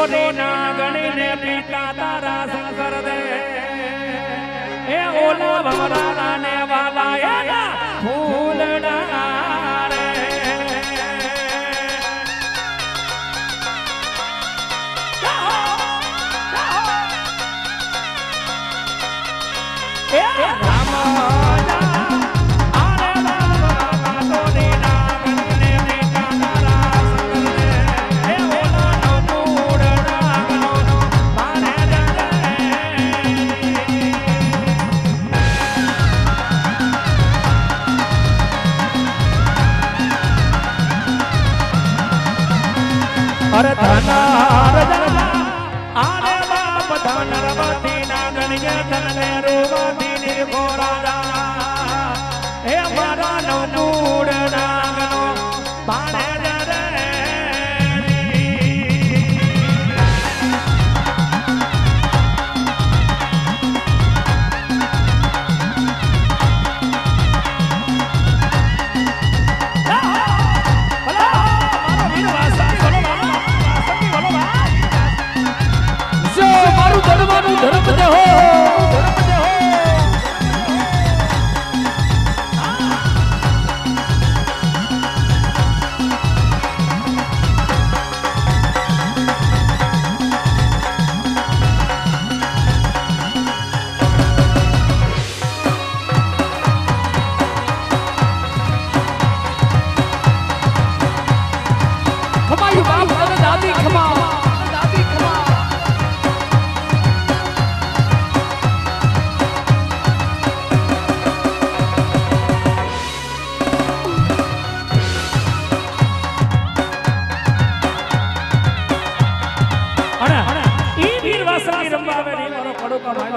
કટોરી ના ગણીને પીતા તારા સંસર દે એ ઓલા ભમરા ને વાલા એના ફૂલડા રે એ રામ અરે ધનાર આરે બાપ ધનરવતી ના ગણગે ધનને રૂવતી નિર્ભોરા હે મારા નવમૂળ નાગનો બાણે રે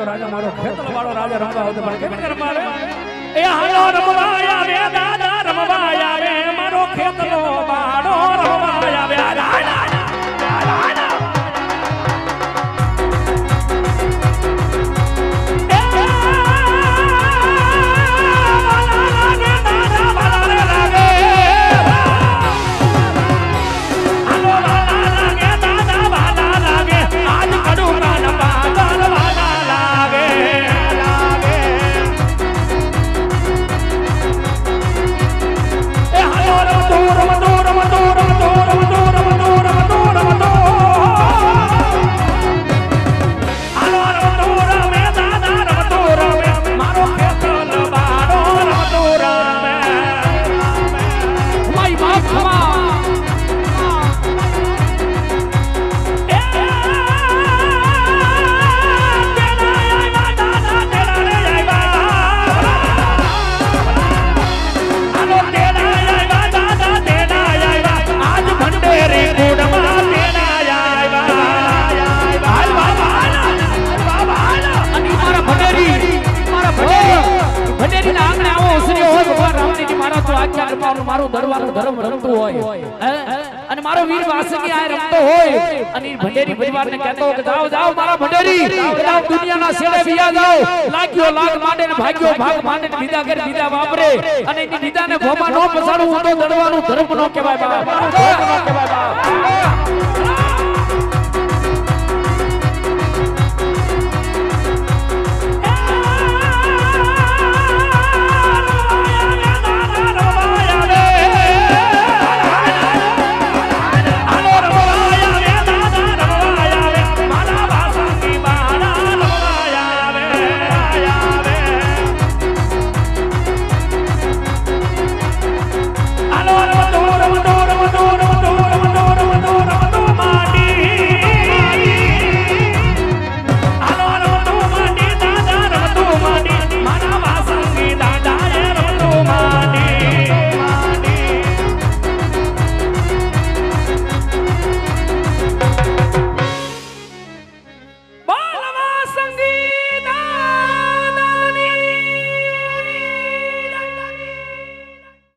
રાજા મારો ખેતર વાળો રાજા રમવા આવતો પણ કેમ રમવા આવે એ હાલો રમવા આવે દાદા રમવા આવે મારો ખેતરો બાળો રમવા આવે રાજા મારો દરબારનો ધર્મ રમતો હોય અને મારો વીર વાસંગી આ રમતો હોય અને ભંડેરી પરિવારને કહેતો કે જાઓ જાઓ મારા ભંડેરી જાઓ દુનિયાના છેડે વિયા જાઓ લાગ્યો લાગ માંડે ને ભાગ્યો ભાગ માંડે ને વિદા કરે વિદા વાપરે અને એની વિદાને ભોમાં નો પસાડું તો દડવાનું ધર્મ નો કહેવાય બાપ ધર્મ નો કહેવાય બાપ